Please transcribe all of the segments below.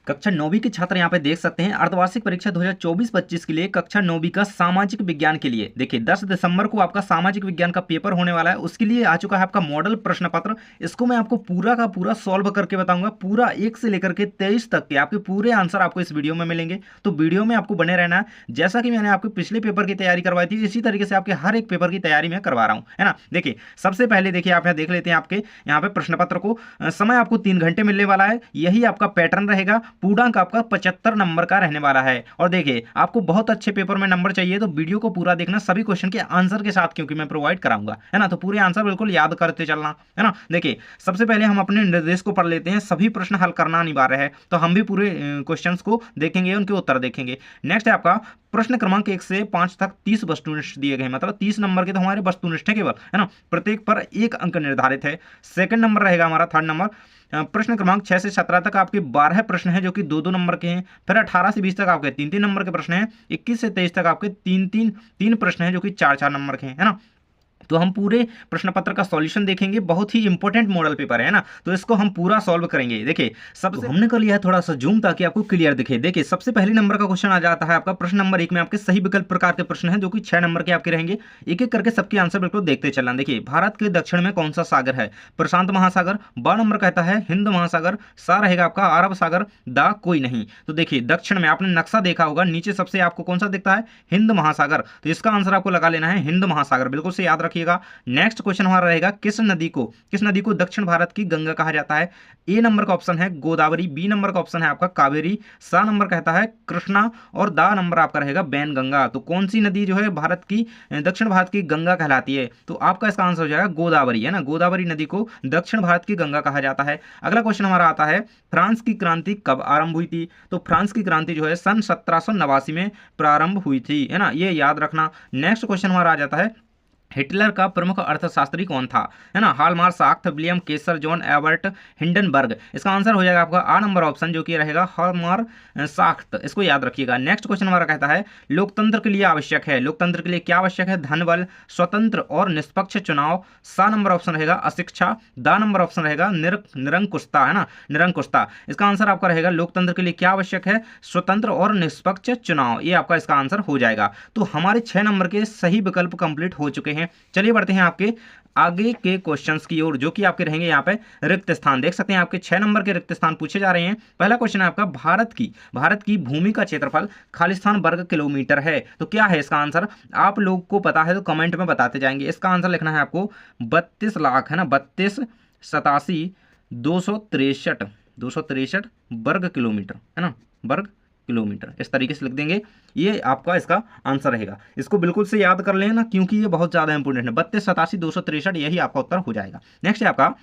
कक्षा 9वीं के छात्र यहाँ पे देख सकते हैं अर्धवार्षिक परीक्षा 2024-25 के लिए कक्षा 9वीं का सामाजिक विज्ञान के लिए देखिए 10 दिसंबर को आपका सामाजिक विज्ञान का पेपर होने वाला है। उसके लिए आ चुका है आपका मॉडल प्रश्न पत्र। इसको मैं आपको पूरा का पूरा सॉल्व करके बताऊंगा। पूरा 1 से लेकर के 23 तक के आपके पूरे आंसर आपको इस वीडियो में मिलेंगे। तो वीडियो में आपको बने रहना है। जैसा कि मैंने आपके पिछले पेपर की तैयारी करवाई थी इसी तरीके से आपके हर एक पेपर की तैयारी मैं करवा रहा हूँ, है ना। देखिए सबसे पहले देखिए आप यहाँ देख लेते हैं आपके यहाँ पे प्रश्न पत्र को। समय आपको 3 घंटे मिलने वाला है। यही आपका पैटर्न रहेगा। पूर्णांक आपका 75 नंबर का रहने वाला है। और देखिए आपको बहुत अच्छे पेपर में नंबर चाहिए तो वीडियो को पूरा देखना सभी क्वेश्चन के आंसर के साथ, क्योंकि मैं प्रोवाइड कराऊंगा, है ना। तो पूरे आंसर बिल्कुल याद करते चलना, है ना। देखिए सबसे पहले हम अपने निर्देश को पढ़ लेते हैं। सभी प्रश्न हल करना अनिवार्य है, तो हम भी पूरे क्वेश्चंस को देखेंगे, उनके उत्तर देखेंगे। नेक्स्ट है आपका प्रश्न क्रमांक 1 से 5 तक 30 वस्तुनिष्ठ दिए गए, मतलब 30 नंबर के तो हमारे वस्तुनिष्ठ है केवल, है ना। प्रत्येक पर 1 अंक निर्धारित है। सेकंड नंबर रहेगा हमारा, थर्ड नंबर प्रश्न क्रमांक 6 से 17 तक आपके 12 प्रश्न हैं जो कि 2-2 नंबर के हैं। फिर 18 से 20 तक आपके 3-3 नंबर के प्रश्न हैं। 21 से 23 तक आपके 3 प्रश्न हैं जो कि 4-4 नंबर के हैं, है ना। तो हम पूरे प्रश्न पत्र का सॉल्यूशन देखेंगे। बहुत ही इंपॉर्टेंट मॉडल पेपर है ना, तो इसको हम पूरा सॉल्व करेंगे। देखिए सबसे तो हमने कर लिया है थोड़ा सा जूम ताकि आपको क्लियर दिखे। देखिए सबसे पहले नंबर का क्वेश्चन आ जाता है आपका प्रश्न नंबर 1 में आपके सही विकल्प प्रकार के प्रश्न हैं जो कि 6 नंबर के आपके रहेंगे। एक एक करके सबके आंसर बिल्कुल देखते चलना। देखिए भारत के दक्षिण में कौन सा सागर है? प्रशांत महासागर। ब नंबर कहता है हिंद महासागर। सा रहेगा आपका अरब सागर। दा कोई नहीं। तो देखिए दक्षिण में आपने नक्शा देखा होगा, नीचे सबसे आपको कौन सा दिखता है? हिंद महासागर। तो इसका आंसर आपको लगा लेना है हिंद महासागर, बिल्कुल से याद रखिएगा। नेक्स्ट क्वेश्चन हमारा रहेगा किस नदी को दक्षिण भारत की गंगा कहा जाता है? ए नंबर का ऑप्शन है गोदावरी। बी नंबर का ऑप्शन है आपका कावेरी। सा नंबर कहता है कृष्णा। और दा नंबर आपका रहेगा बैनगंगा। तो कौन सी नदी जो है भारत की दक्षिण भारत की गंगा कहलाती है? तो आपका इसका आंसर हो जाएगा गोदावरी, है ना। गोदावरी नदी को दक्षिण भारत की गंगा कहा जाता है। अगला क्वेश्चन हमारा आता है फ्रांस की क्रांति कब आरंभ हुई थी? तो फ्रांस की क्रांति जो है सन 1789 में प्रारंभ हुई थी, है ना, ये याद रखना। नेक्स्ट क्वेश्चन हमारा आ जाता है हिटलर का प्रमुख अर्थशास्त्री कौन था? है ना, हालमार्क, साख्त, विलियम केसर, जॉन एबर्ट, हिंडनबर्ग। इसका आंसर हो जाएगा आपका आ नंबर ऑप्शन जो कि रहेगा हालमार्क, साख्त। इसको याद रखिएगा। नेक्स्ट क्वेश्चन हमारा कहता है लोकतंत्र के लिए आवश्यक है। लोकतंत्र के लिए क्या आवश्यक है? धन बल, स्वतंत्र और निष्पक्ष चुनाव। सा नंबर ऑप्शन रहेगा अशिक्षा। दा नंबर ऑप्शन रहेगा निरंकुशता, है ना, निरंकुशता। इसका आंसर आपका रहेगा लोकतंत्र के लिए क्या आवश्यक है? स्वतंत्र और निष्पक्ष चुनाव। ये आपका इसका आंसर हो जाएगा। तो हमारे 6 नंबर के सही विकल्प कंप्लीट हो चुके हैं। चलिए बढ़ते हैं आपके आगे के क्वेश्चंस की ओर, जो कि आपके रहेंगे यहाँ पे रिक्त स्थान। देख सकते हैं आपके 6 नंबर के रिक्त स्थान पूछे जा रहे हैं। पहला क्वेश्चन है आपका भारत की भूमि का क्षेत्रफल खालिस्तान वर्ग किलोमीटर है। तो क्या है इसका आंसर? आप लोग को पता है तो कमेंट में बताते जाएंगे। इसका आंसर लिखना है आपको 32 लाख, है ना, 32,87,263 वर्ग किलोमीटर, है ना, वर्ग किलोमीटर। इस तरीके से लिख देंगे, ये आपका इसका आंसर रहेगा। इसको बिल्कुल से याद कर लेना क्योंकि ये बहुत ज्यादा इंपोर्टेंट है। 32,87,263 यही आपका उत्तर हो जाएगा। नेक्स्ट है आपका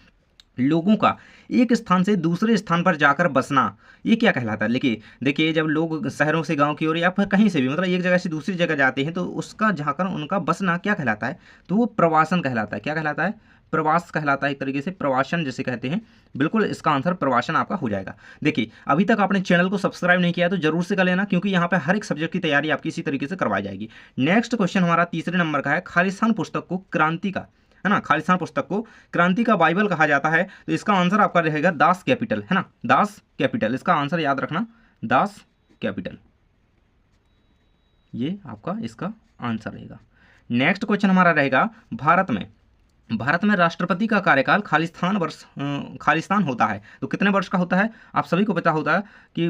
लोगों का एक स्थान से दूसरे स्थान पर जाकर बसना, ये क्या कहलाता है? देखिए जब लोग शहरों से गांव की ओर या फिर कहीं से भी मतलब एक जगह से दूसरी जगह जाते हैं तो उसका जाकर उनका बसना क्या कहलाता है? तो वो प्रवासन कहलाता है। क्या कहलाता है? प्रवास कहलाता है, एक तरीके से प्रवासन जिसे कहते हैं। बिल्कुल इसका आंसर प्रवासन आपका हो जाएगा। देखिए अभी तक आपने चैनल को सब्सक्राइब नहीं किया तो जरूर से कर लेना, क्योंकि यहाँ पे हर एक सब्जेक्ट की तैयारी आपकी इसी तरीके से करवाई जाएगी। नेक्स्ट क्वेश्चन हमारा तीसरे नंबर का है खालिस्तान पुस्तक को क्रांति का, है ना, खालिस्तान पुस्तक को क्रांति का बाइबल कहा जाता है। तो इसका आंसर आपका रहेगा दास कैपिटल, है ना, दास कैपिटल। इसका आंसर याद रखना दास कैपिटल, ये आपका इसका आंसर रहेगा। नेक्स्ट क्वेश्चन हमारा रहेगा भारत में राष्ट्रपति का कार्यकाल खालिस्तान होता है तो कितने वर्ष का होता है? आप सभी को पता होता है कि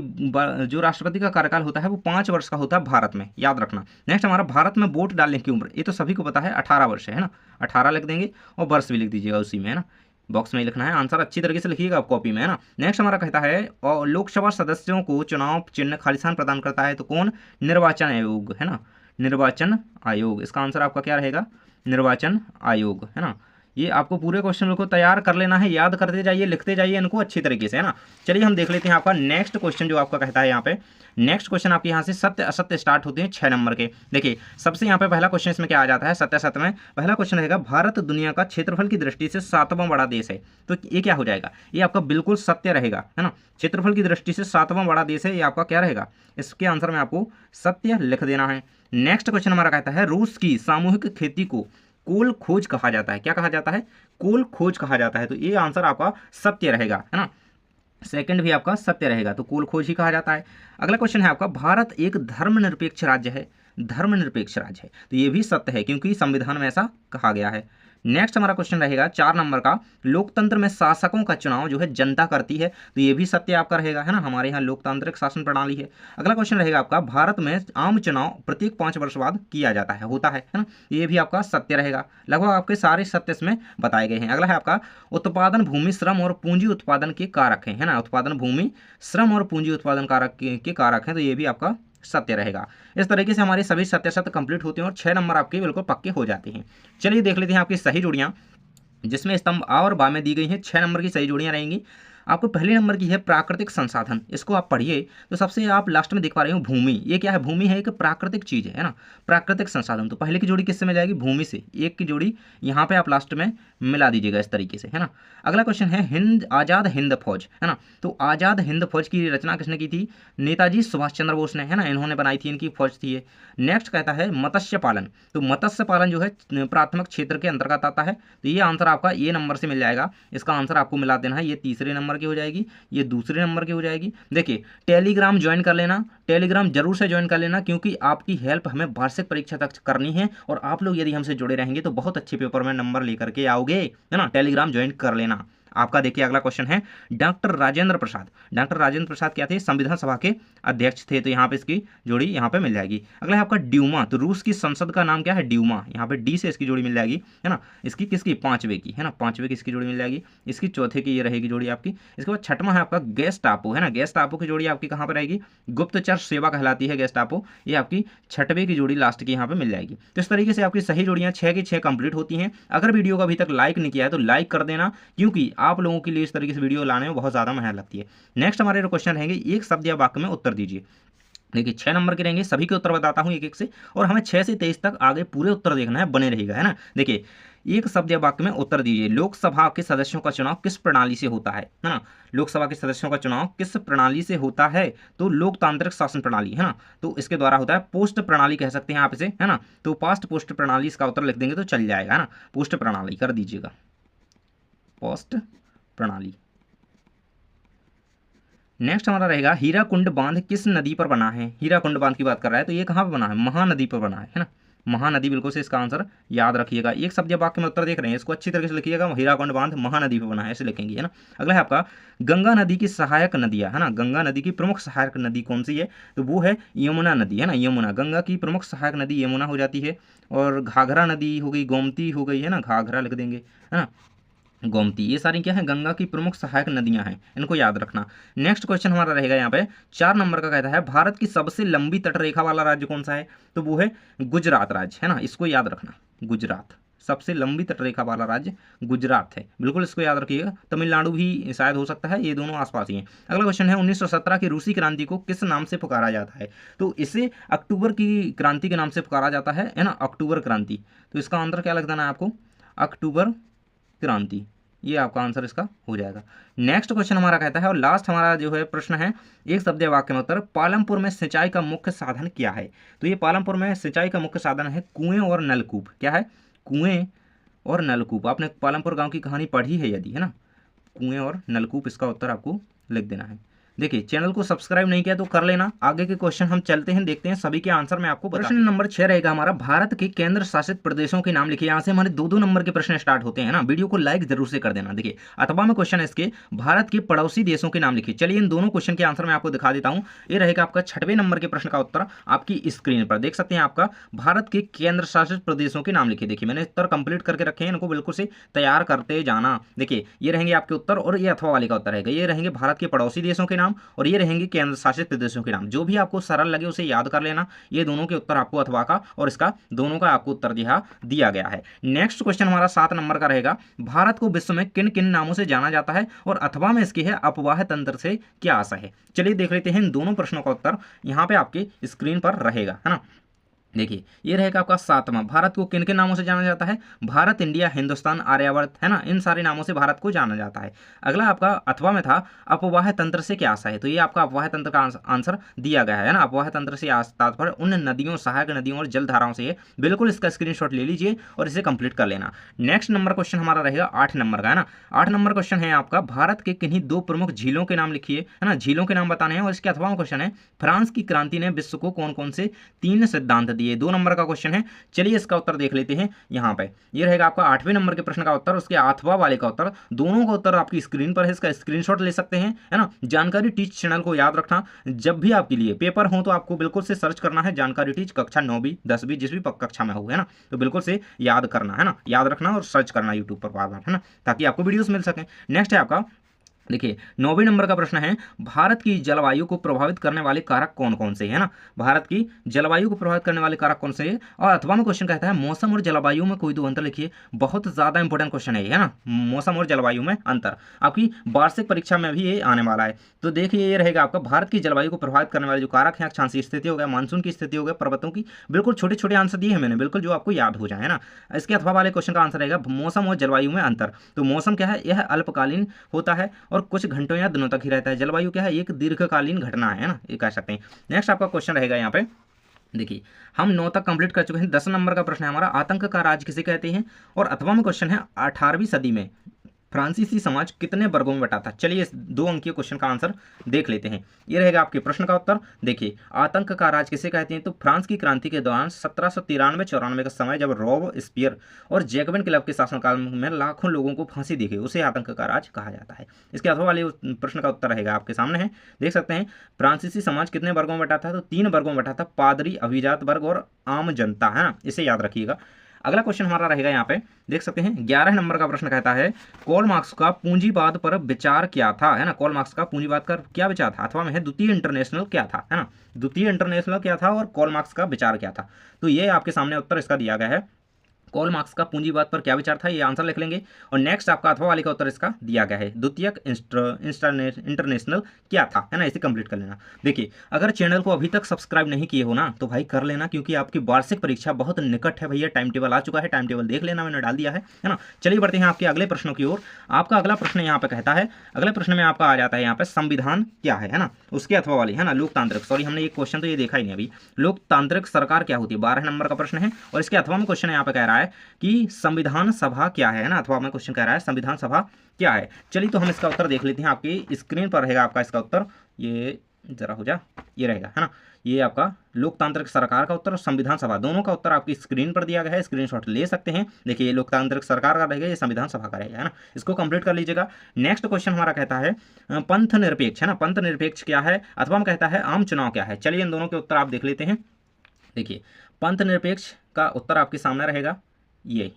जो राष्ट्रपति का कार्यकाल होता है वो 5 वर्ष का होता है भारत में, याद रखना। नेक्स्ट हमारा भारत में वोट डालने की उम्र, ये तो सभी को पता है 18 वर्ष है ना, 18 लिख देंगे और वर्ष भी लिख दीजिएगा उसी में, है ना, बॉक्स में ही लिखना है। आंसर अच्छी तरीके से लिखिएगा आप कॉपी में, है ना। नेक्स्ट हमारा कहता है और लोकसभा सदस्यों को चुनाव चिन्ह खालिस्तान प्रदान करता है तो कौन? निर्वाचन आयोग, है ना, निर्वाचन आयोग। इसका आंसर आपका क्या रहेगा? निर्वाचन आयोग, है ना। ये आपको पूरे क्वेश्चन को तैयार कर लेना है, याद करते जाइए, लिखते जाइए इनको अच्छी तरीके से, है ना। चलिए हम देख लेते हैं आपका नेक्स्ट क्वेश्चन जो आपका कहता है यहाँ पे। नेक्स्ट क्वेश्चन आपके यहाँ से सत्य असत्य स्टार्ट होते हैं 6 नंबर के। देखिए सबसे यहाँ पे पहला क्वेश्चन इसमें क्या आ जाता है? सत्य असत्य में पहला क्वेश्चन रहेगा भारत दुनिया का क्षेत्रफल की दृष्टि से 7वां बड़ा देश है। तो ये क्या हो जाएगा? ये आपका बिल्कुल सत्य रहेगा, है ना। क्षेत्रफल की दृष्टि से 7वां बड़ा देश है, ये आपका क्या रहेगा? इसके आंसर में आपको सत्य लिख देना है। नेक्स्ट क्वेश्चन हमारा कहता है रूस की सामूहिक खेती को कोल खोज कहा जाता है। क्या कहा जाता है? कोल खोज कहा जाता है। तो ये आंसर आपका सत्य रहेगा, है ना। सेकंड भी आपका सत्य रहेगा, तो कुल खोज ही कहा जाता है। अगला क्वेश्चन है आपका, भारत एक धर्मनिरपेक्ष राज्य है, धर्मनिरपेक्ष राज्य है, तो ये भी सत्य है क्योंकि संविधान में ऐसा कहा गया है। नेक्स्ट हमारा क्वेश्चन रहेगा 4 नंबर का, लोकतंत्र में शासकों का चुनाव जो है जनता करती है, तो ये भी सत्य आपका रहेगा, है ना, हमारे यहाँ लोकतांत्रिक शासन प्रणाली है। अगला क्वेश्चन रहेगा आपका, भारत में आम चुनाव प्रत्येक 5 वर्ष बाद किया जाता है, होता है ना, ये भी आपका सत्य रहेगा। लगभग आपके सारे सत्य इसमें बताए गए हैं। अगला है आपका, उत्पादन भूमि श्रम और पूंजी उत्पादन के कारक है ना, उत्पादन भूमि श्रम और पूंजी उत्पादन कारक के कारक हैं, तो ये भी आपका सत्य रहेगा। इस तरीके से हमारे सभी सत्य सत्य कंप्लीट होते हैं और 6 नंबर आपके बिल्कुल पक्के हो जाते हैं। चलिए देख लेते हैं आपकी सही जोड़ियाँ, जिसमें स्तंभ आ और बा में दी गई हैं। 6 नंबर की सही जोड़ियाँ रहेंगी। आपको पहले नंबर की है प्राकृतिक संसाधन, इसको आप पढ़िए तो सबसे आप लास्ट में देख पा रहे हो भूमि। ये क्या है, भूमि है एक प्राकृतिक चीज़ है ना, प्राकृतिक संसाधन। तो पहले की जोड़ी किससे मिल जाएगी, भूमि से। एक की जोड़ी यहाँ पे आप लास्ट में मिला दीजिएगा इस तरीके से, है ना। अगला क्वेश्चन है हिंद आज़ाद हिंद फौज, है ना, तो आज़ाद हिंद फौज की रचना किसने की थी, नेताजी सुभाष चंद्र बोस ने, है ना, इन्होंने बनाई थी, इनकी फौज थी ये। नेक्स्ट कहता है मत्स्य पालन, तो मत्स्य पालन जो है प्राथमिक क्षेत्र के अंतर्गत आता है, तो ये आंसर आपका ए नंबर से मिल जाएगा। इसका आंसर आपको मिला देना है, ये तीसरे नंबर की हो जाएगी, ये दूसरे नंबर की हो जाएगी। देखिए टेलीग्राम ज्वाइन कर लेना, टेलीग्राम जरूर से ज्वाइन कर लेना, क्योंकि आपकी हेल्प हमें वार्षिक परीक्षा तक करनी है और आप लोग यदि हमसे जुड़े रहेंगे तो बहुत अच्छे पेपर में नंबर लेकर के आओगे, है ना। टेलीग्राम ज्वाइन कर लेना आपका। देखिए अगला क्वेश्चन है डॉक्टर राजेंद्र प्रसाद, डॉक्टर राजेंद्र प्रसाद क्या थे, संविधान सभा के अध्यक्ष थे, तो यहाँ पे इसकी जोड़ी यहाँ पे मिल जाएगी। अगला है आपका ड्यूमा, तो रूस की संसद का नाम क्या है, ड्यूमा, यहाँ पे डी से इसकी जोड़ी मिल जाएगी, है ना। इसकी किसकी, 5वें की, है ना, 5वें की इसकी जोड़ी मिल जाएगी। इसकी चौथे की ये रहेगी जोड़ी आपकी। इसके बाद छठवां है आपका गेस्टापो, है ना, गेस्टापो की जोड़ी आपकी कहाँ पर रहेगी, गुप्तचर सेवा कहलाती है गेस्टापो, ये आपकी 6वें की जोड़ी लास्ट की यहाँ पे मिल जाएगी। तो इस तरीके से आपकी सही जोड़ियाँ 6 की 6 कंप्लीट होती हैं। अगर वीडियो को अभी तक लाइक नहीं किया है तो लाइक कर देना, क्योंकि आप लोगों के लिए इस तरीके से वीडियो लाने में बहुत ज़्यादा मेहनत लगती है। नेक्स्ट हमारे क्वेश्चन रहेंगे, एक शब्द या वाक्य में उत्तर दीजिए। देखिए 6 नंबर के रहेंगे, सभी के उत्तर बताता हूँ एक एक से, और हमें 6 से 23 तक आगे पूरे उत्तर देखना है, बने रहेगा, है ना। देखिए एक शब्द या वाक्य में उत्तर दीजिए, लोकसभा के सदस्यों का चुनाव किस प्रणाली से होता है ना, लोकसभा के सदस्यों का चुनाव किस प्रणाली से होता है, तो लोकतांत्रिक शासन प्रणाली, है ना, तो इसके द्वारा होता है। पोस्ट प्रणाली कह सकते हैं आप इसे, है ना, तो पास्ट पोस्ट प्रणाली इसका उत्तर लिख देंगे तो चल जाएगा, है ना, पोस्ट प्रणाली कर दीजिएगा, पोस्ट प्रणाली। नेक्स्ट हमारा रहेगा हीराकुंड बांध किस नदी पर बना है, हीराकुंड बांध की बात कर रहा है, तो ये कहाँ पर बना है, महानदी पर बना है ना, महानदी बिल्कुल से इसका आंसर याद रखिएगा। एक शब्द या वाक्य में उत्तर देख रहे हैं, इसको अच्छी तरीके से लिखिएगा, हीराकुंड बांध महानदी पर बना है, ऐसे लिखेंगे, है ना। अगला है आपका गंगा नदी की सहायक नदियाँ, है ना, गंगा नदी की प्रमुख सहायक नदी कौन सी है, तो वो है यमुना नदी, है ना, यमुना, गंगा की प्रमुख सहायक नदी यमुना हो जाती है। और घाघरा नदी हो गई, गोमती हो गई, है ना, घाघरा लिख देंगे, है ना, गोमती, ये सारी क्या है, गंगा की प्रमुख सहायक नदियां हैं, इनको याद रखना। नेक्स्ट क्वेश्चन हमारा रहेगा यहाँ पे 4 नंबर का, कहता है भारत की सबसे लंबी तटरेखा वाला राज्य कौन सा है, तो वो है गुजरात राज्य, है ना, इसको याद रखना, गुजरात, सबसे लंबी तटरेखा वाला राज्य गुजरात है, बिल्कुल इसको याद रखिएगा। तमिलनाडु भी शायद हो सकता है, ये दोनों आसपास ही हैं। अगला क्वेश्चन है 1917 की रूसी क्रांति को किस नाम से पुकारा जाता है, तो इसे अक्टूबर की क्रांति के नाम से पुकारा जाता है ना, अक्टूबर क्रांति, तो इसका आंसर क्या लग देना है आपको, अक्टूबर क्रांति, ये आपका आंसर इसका हो जाएगा। नेक्स्ट क्वेश्चन हमारा कहता है, और लास्ट हमारा जो है प्रश्न है, एक शब्द या वाक्य में उत्तर, पालमपुर में सिंचाई का मुख्य साधन क्या है, तो ये पालमपुर में सिंचाई का मुख्य साधन है कुएं और नलकूप, क्या है, कुएं और नलकूप। आपने पालमपुर गांव की कहानी पढ़ी है यदि, है ना, कुएं और नलकूप, इसका उत्तर आपको लिख देना है। देखिए चैनल को सब्सक्राइब नहीं किया तो कर लेना। आगे के क्वेश्चन हम चलते हैं, देखते हैं सभी के आंसर मैं आपको प्रश्न नंबर 6 रहेगा हमारा, भारत के केंद्र शासित प्रदेशों के नाम लिखिए। यहाँ से हमारे 2-2 नंबर के प्रश्न स्टार्ट होते हैं ना, वीडियो को लाइक जरूर से कर देना। देखिए अथवा में क्वेश्चन है इसके, भारत के पड़ोसी देशों के नाम लिखिए। चलिए इन दोनों क्वेश्चन के आंसर मैं आपको दिखा देता हूँ। ये रहेगा आपका 6वें नंबर के प्रश्न का उत्तर, आपकी स्क्रीन पर देख सकते हैं। आपका भारत के केंद्र शासित प्रदेशों के नाम लिखिए। देखिए मैंने उत्तर कंप्लीट करके रखे हैं, इनको बिल्कुल से तैयार करते जाना। देखिए ये रहेंगे आपके उत्तर, और ये अथवा वाले का उत्तर रहेगा। ये रहेंगे भारत के पड़ोसी देशों के नाम, और ये रहेंगे केंद्र शासित प्रदेशों के नाम। जो भी आपको सरल लगे उसे याद कर लेना। ये दोनों के उत्तर आपको अथवा का और इसका दोनों का आपको उत्तर दिया गया है। नेक्स्ट क्वेश्चन हमारा 7 नंबर का रहेगा, भारत को विश्व में किन किन नामों से जाना जाता है, और अथवा में इसकी है अपवाह तंत्र से क्या आशा है। चलिए देख लेते हैं इन दोनों प्रश्नों का उत्तर, यहाँ पे आपके स्क्रीन पर रहेगा, है ना। देखिए ये रहेगा आपका 7वां। भारत को किन किन नामों से जाना जाता है? भारत, इंडिया, हिंदुस्तान, आर्यावर्त, है ना, इन सारे नामों से भारत को जाना जाता है। अगला आपका 8वां में था अपवाह तंत्र से क्या आशा है? तो ये आपका अपवाह तंत्र का आंसर दिया गया है ना। अपवाह तंत्र से तात्पर्य उन नदियों, सहायक नदियों और जल धाराओं से है। बिल्कुल इसका स्क्रीनशॉट ले लीजिए और इसे कंप्लीट कर लेना। नेक्स्ट नंबर क्वेश्चन हमारा रहेगा 8 नंबर का, है ना। 8 नंबर क्वेश्चन है आपका, भारत के किन्हीं 2 प्रमुख झीलों के नाम लिखिए, है ना। झीलों के नाम बताने हैं। और इसके 8वां क्वेश्चन है, फ्रांस की क्रांति ने विश्व को कौन कौन से 3 सिद्धांत दिए? 2 नंबर का क्वेश्चन है। चलिए इसका उत्तर देख लेते हैं यहाँ पे। ये रहेगा आपका 8वें नंबर के प्रश्न का उत्तर, उसके 8वां वाले का उत्तर। दोनों का उत्तर आपकी स्क्रीन पर है, इसका स्क्रीनशॉट ले सकते हैं, है ना। जानकारी टीच चैनल को याद रखना, जब भी आपके लिए पेपर हो तो आपको बिल्कुल से सर्च करना है जानकारी टीच, कक्षा 9वीं 10वीं जिस भी कक्षा में हो, है ना। तो बिल्कुल से याद करना, है ना, याद रखना और सर्च करना यूट्यूब पर बार बार, है ना, ताकि आपको वीडियोस मिल सकें। नेक्स्ट है आपका, देखिए 9वें नंबर का प्रश्न है, भारत की जलवायु को प्रभावित करने वाले कारक कौन कौन से, है ना। भारत की जलवायु को प्रभावित करने वाले कारक कौन से हैं? और 8वां में क्वेश्चन कहता है, मौसम और जलवायु में कोई 2 अंतर लिखिए। बहुत ज्यादा इंपॉर्टेंट क्वेश्चन है ना, मौसम और जलवायु में अंतर, आपकी वार्षिक परीक्षा में भी ये आने वाला है। तो देखिए ये रहेगा आपका, भारत की जलवायु को प्रभावित करने वाले जो कारक हैं, अक्षांशीय स्थिति हो गया, मानसून की स्थिति हो गया, पर्वतों की, बिल्कुल छोटे छोटे आंसर दिए हैं मैंने, बिल्कुल जो आपको याद हो जाए, है ना। इसके 8वां वाले क्वेश्चन का आंसर रहेगा मौसम और जलवायु में अंतर। तो मौसम क्या है? यह अल्पकालीन होता है और कुछ घंटों या दिनों तक ही रहता है। जलवायु क्या है? एक दीर्घकालीन घटना है ना, ये कह सकते हैं। नेक्स्ट आपका क्वेश्चन रहेगा यहाँ पे, देखिए हम 9 तक कंप्लीट कर चुके हैं। 10 नंबर का प्रश्न है हमारा, आतंक का राज किसे कहते हैं? और 8वां में क्वेश्चन है, 18वीं सदी में फ्रांसीसी समाज कितने वर्गों में बटा था? चलिए इस 2 अंकीय क्वेश्चन का आंसर देख लेते हैं। ये रहेगा आपके प्रश्न का उत्तर। देखिए आतंक का राज किसे कहते हैं? तो फ्रांस की क्रांति के दौरान 1793-94 का समय, जब रॉबस्पियर और जैकबिन क्लब के शासनकाल में लाखों लोगों को फांसी दी गई, उसे आतंक का राज कहा जाता है। इसके अथवा वाले प्रश्न का उत्तर रहेगा आपके सामने है, देख सकते हैं। फ्रांसीसी समाज कितने वर्गों में बटा था? तो 3 वर्गों में बटा था, पादरी, अभिजात वर्ग और आम जनता, है ना, इसे याद रखिएगा। अगला क्वेश्चन हमारा रहेगा यहाँ पे, देख सकते हैं 11 नंबर का प्रश्न कहता है, कार्ल मार्क्स का पूंजीवाद पर विचार क्या था, है ना। कार्ल मार्क्स का पूंजीवाद पर क्या विचार था? अथवा में है द्वितीय इंटरनेशनल क्या था, है ना। द्वितीय इंटरनेशनल क्या था और कार्ल मार्क्स का विचार क्या था? तो ये आपके सामने उत्तर इसका दिया गया है। कार्ल मार्क्स का पूंजीवाद पर क्या विचार था, ये आंसर लिख लेंगे। और नेक्स्ट आपका अथवा वाले का उत्तर इसका दिया गया है, द्वितीयक इंटरनेशनल क्या था, है ना, इसे कंप्लीट कर लेना। देखिए अगर चैनल को अभी तक सब्सक्राइब नहीं किए हो ना, तो भाई कर लेना, क्योंकि आपकी वार्षिक परीक्षा बहुत निकट है भैया। टाइम टेबल आ चुका है, टाइम टेबल देख लेना, मैंने डाल दिया है ना। चलिए बढ़ते हैं आपके अगले प्रश्नों की ओर। आपका अगला प्रश्न यहाँ पे कहता है, अगले प्रश्न में आपका आ जाता है यहाँ पे, संविधान क्या है ना, उसके अथवा वाली, है ना, लोकतांत्रिक, सॉरी हमने ये क्वेश्चन तो ये देखा ही नहीं अभी, लोकतांत्रिक सरकार क्या होती है, 12 नंबर का प्रश्न है। और इसके अथवा में क्वेश्चन यहाँ पे कह रहा है कि संविधान सभा क्या है ना, अथवा में क्वेश्चन कह रहा है संविधान सभा क्या है। चलिए तो हम इसका उत्तर देख लेते हैं, आपकी स्क्रीन पर रहेगा आपका इसका उत्तर, ये जरा हो जा, ये रहेगा, है ना, ये आपका लोकतांत्रिक सरकार का उत्तर और संविधान सभा, दोनों का उत्तर आपकी स्क्रीन पर दिया गया है, स्क्रीनशॉट ले सकते हैं। देखिए ये लोकतांत्रिक सरकार का रहेगा, ये संविधान सभा का रहेगा, है ना, इसको कंप्लीट कर लीजिएगा। नेक्स्ट क्वेश्चन हमारा कहता है पंथ निरपेक्ष, है ना, पंथ निरपेक्ष क्या है, अथवा में कहता है आम चुनाव क्या है। चलिए इन दोनों के उत्तर आप देख लेते हैं। देखिए पंथ निरपेक्ष का उत्तर आपके सामने रहेगा, ये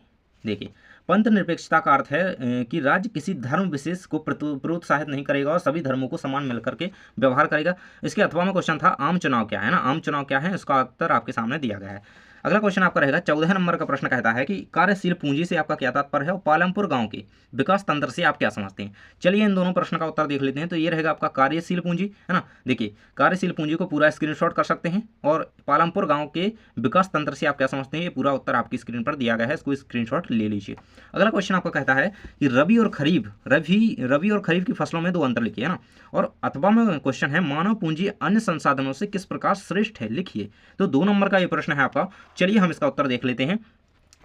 देखिए पंथ निरपेक्षता का अर्थ है कि राज्य किसी धर्म विशेष को प्रोत्साहित नहीं करेगा और सभी धर्मों को समान मिलकर के व्यवहार करेगा। इसके अथवा में क्वेश्चन था आम चुनाव क्या है ना, आम चुनाव क्या है, इसका उत्तर आपके सामने दिया गया है। अगला क्वेश्चन आपका रहेगा 14 नंबर का प्रश्न कहता है कि कार्यशील पूंजी से आपका क्या तात्पर्य है और पालमपुर गांव के विकास तंत्र से आप क्या समझते हैं। चलिए इन दोनों प्रश्न का उत्तर देख लेते हैं। तो ये रहेगा आपका कार्यशील पूंजी, है ना। देखिए कार्यशील पूंजी को पूरा स्क्रीनशॉट कर सकते हैं और पालमपुर गांव के विकास तंत्र से आप क्या समझते हैं, ये पूरा उत्तर आपकी स्क्रीन पर दिया गया है, इसको स्क्रीनशॉट ले लीजिए। अगला क्वेश्चन आपका कहता है कि रबी और खरीफ की फसलों में 2 अंतर लिखिए, है ना। और अथवा में क्वेश्चन है मानव पूंजी अन्य संसाधनों से किस प्रकार श्रेष्ठ है, लिखिए। तो 2 नंबर का ये प्रश्न है आपका। चलिए हम इसका उत्तर देख लेते हैं।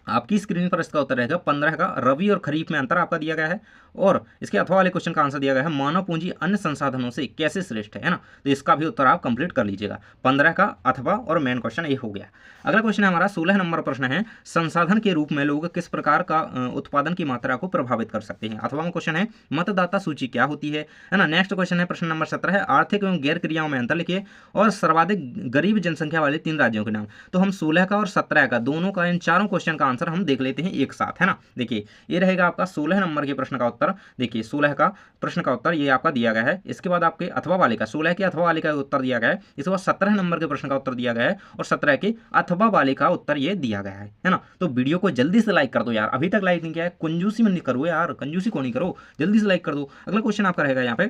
आपकी स्क्रीन पर इसका उत्तर रहेगा 15 का, रबी और खरीफ में अंतर आपका दिया गया है। और इसके अथवा वाले क्वेश्चन का आंसर दिया गया है मानव पूंजी अन्य संसाधनों से कैसे श्रेष्ठ है ना। तो इसका भी उत्तर आप कंप्लीट कर लीजिएगा। 15 का अथवा और मेन क्वेश्चन ये हो गया। अगला क्वेश्चन है हमारा 16 नंबर प्रश्न है, संसाधन के रूप में लोग किस प्रकार का उत्पादन की मात्रा को प्रभावित कर सकते हैं। अथवा में क्वेश्चन है मतदाता सूची क्या होती है ना। नेक्स्ट क्वेश्चन है प्रश्न नंबर 17 है, आर्थिक एवं गैर क्रियाओं में अंतर लिखिए और सर्वाधिक गरीब जनसंख्या वाले 3 राज्यों के नाम। तो हम 16 का और 17 का दोनों का, इन चारों क्वेश्चन का आंसर हम देख लेते हैं एक साथ, है ना। देखिए ये रहेगा आपका 16 नंबर के प्रश्न का उत्तर। देखिए 16 का प्रश्न का उत्तर ये आपका दिया गया है। इसके बाद आपके अथवा वाले का 16 के अथवा वाले का उत्तर दिया गया है। इसके बाद 17 नंबर के प्रश्न का उत्तर दिया गया है और 17 के अथवा वाले का उत्तर ये दिया गया है ना। तो वीडियो को जल्दी से लाइक कर दो यार, अभी तक लाइक नहीं किया है, कंजूसी में नहीं करो यार, कंजूसी को नहीं करो, जल्दी से लाइक कर दो। अगला क्वेश्चन आपका रहेगा यहाँ पे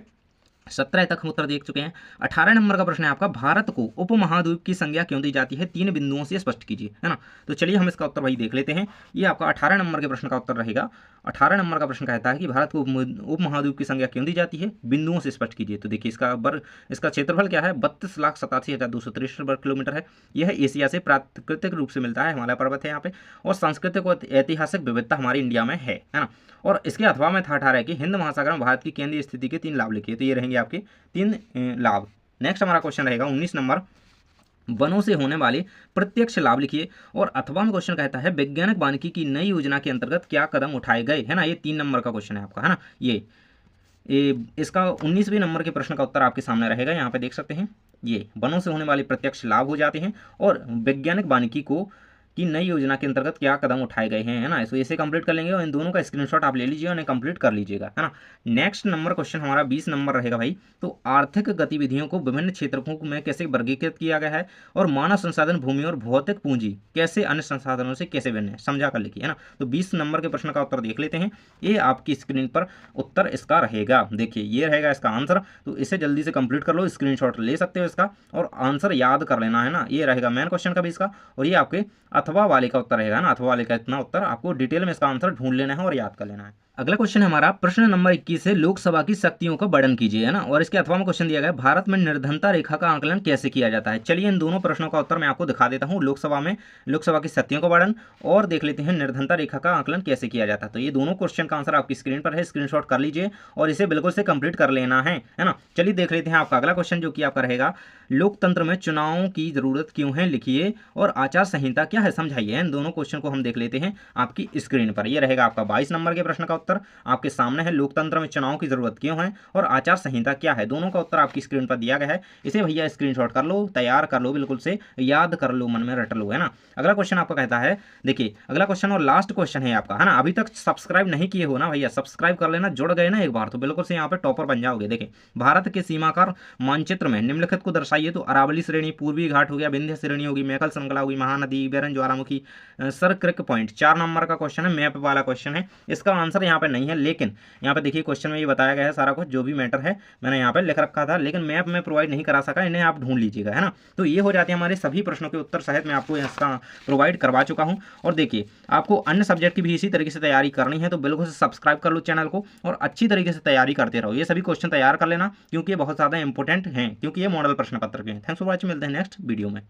17 तक हम उत्तर देख चुके हैं। 18 नंबर का प्रश्न है आपका, भारत को उपमहाद्वीप की संज्ञा क्यों दी जाती है, 3 बिंदुओं से स्पष्ट कीजिए, है ना। तो चलिए हम इसका उत्तर वही देख लेते हैं। ये आपका 18 नंबर के प्रश्न का उत्तर रहेगा। 18 नंबर का प्रश्न कहता है कि भारत को उपमहाद्वीप की संज्ञा क्यों दी जाती है, बिंदुओं से स्पष्ट कीजिए। तो देखिए इसका क्षेत्रफल क्या है, 32,87,263 वर्ग किलोमीटर है। यह एशिया से प्राकृतिक रूप से मिलता है, हिमालय पर्वत है यहाँ पे, और सांस्कृतिक और ऐतिहासिक विविधता हमारी इंडिया में है ना। और इसके अथवा में था 18 कि हिंद महासागर में भारत की केंद्रीय स्थिति के 3 लाभ लिखिए। तो ये रहेंगे आपके 3 लाभ। नेक्स्ट हमारा क्वेश्चन रहेगा 19 नंबर, वनों से होने वाले प्रत्यक्ष लाभ लिखिए। और अथवा में क्वेश्चन कहता है वैज्ञानिक वानिकी की नई योजना के अंतर्गत क्या कदम उठाए गए, है ना। ये 3 नंबर का क्वेश्चन है आपका, है ना। ये इसका 19वें नंबर के प्रश्न का उत्तर आपके सामने रहेगा। यहाँ पे देख सकते हैं, ये वनों से होने वाले प्रत्यक्ष लाभ हो जाते हैं और वैज्ञानिक वानिकी की नई योजना के अंतर्गत क्या कदम उठाए गए हैं, है ना। इसको इसे कंप्लीट कर लेंगे और इन दोनों का स्क्रीनशॉट आप ले लीजिए और इन्हें कंप्लीट कर लीजिएगा, है ना। नेक्स्ट नंबर क्वेश्चन हमारा 20 नंबर रहेगा भाई। तो आर्थिक गतिविधियों को विभिन्न क्षेत्रों में कैसे वर्गीकृत किया गया है और मानव संसाधन, भूमि और भौतिक पूंजी कैसे अन्य संसाधनों से कैसे भिन्न है, समझा कर लिखिए, है ना। तो 20 नंबर के प्रश्न का उत्तर देख लेते हैं। ये आपकी स्क्रीन पर उत्तर इसका रहेगा। देखिए ये रहेगा इसका आंसर। तो इसे जल्दी से कंप्लीट कर लो, स्क्रीनशॉट ले सकते हो इसका और आंसर याद कर लेना, है ना। ये रहेगा मेन क्वेश्चन का भी इसका, और ये आपके अथवा वाले का उत्तर रहेगा ना। अथवा वाले का इतना उत्तर आपको डिटेल में इसका आंसर ढूंढ लेना है और याद कर लेना है। अगला क्वेश्चन है हमारा प्रश्न नंबर 21 है, लोकसभा की शक्तियों का वर्णन कीजिए, है ना। और इसके अथवा में क्वेश्चन दिया गया भारत में निर्धनता रेखा का आकलन कैसे किया जाता है। चलिए इन दोनों प्रश्नों का उत्तर मैं आपको दिखा देता हूँ। लोकसभा की शक्तियों का वर्णन और देख लेते हैं निर्धनता रेखा का आकलन कैसे किया जाता है। तो ये दोनों क्वेश्चन का आंसर आपकी स्क्रीन पर है, स्क्रीनशॉट कर लीजिए और इसे बिल्कुल से कंप्लीट कर लेना है ना। चलिए देख लेते हैं आपका अगला क्वेश्चन, जो कि आपका रहेगा लोकतंत्र में चुनावों की जरूरत क्यों है लिखिए और आचार संहिता क्या है समझाइए। इन दोनों क्वेश्चन को हम देख लेते हैं आपकी स्क्रीन पर। यह रहेगा आपका 22 नंबर के प्रश्न का उत्तर आपके सामने है। लोकतंत्र में चुनाव की जरूरत क्यों है और आचार संहिता क्या है, दोनों का उत्तर आपकी स्क्रीन पर दिया गया है। इसे भैया स्क्रीनशॉट कर लो, तैयार कर लो, बिल्कुल से याद कर लो, मन में रट लो, है ना। अगला क्वेश्चन आपका कहता है, देखिए अगला क्वेश्चन और लास्ट क्वेश्चन है आपका, है ना। अभी तक सब्सक्राइब नहीं किए हो ना भैया, सब्सक्राइब कर लेना, जुड़ गए ना एक बार तो बिल्कुल से यहाँ पे टॉपर बन जाओगे। देखिए भारत के सीमाकार मानचित्र में निम्नलिखित को दर्शाइए। तो अरावली श्रेणी, पूर्वी घाट हो गया, विंध्य श्रेणी होगी, मैकल श्रृंखला होगी, महानदी, बेरन ज्वालामुखी, सर क्रिक पॉइंट। 4 नंबर का क्वेश्चन है, मैप वाला क्वेश्चन है। इसका आंसर यहाँ पे नहीं है, लेकिन यहाँ पे देखिए क्वेश्चन में ये बताया गया है सारा कुछ, जो भी मैटर है मैंने यहाँ पे लिख रखा था, लेकिन मैप में प्रोवाइड नहीं करा सका, इन्हें आप ढूंढ लीजिएगा, है ना। तो ये हो जाते हैं हमारे सभी प्रश्नों के उत्तर सहित मैं आपको इसका प्रोवाइड करवा चुका हूँ। और देखिए आपको अन्य सब्जेक्ट की भी इसी तरीके से तैयारी करनी है, तो बिल्कुल से सब्सक्राइब कर लो चैनल को और अच्छी तरीके से तैयारी करते रहो। ये सभी क्वेश्चन तैयार कर लेना, क्योंकि ये बहुत ज़्यादा इंपॉर्टेंट हैं, क्योंकि ये मॉडल प्रश्न पत्र के हैं। थैंक्स फॉर वॉचिंग, मिलते हैं नेक्स्ट वीडियो में।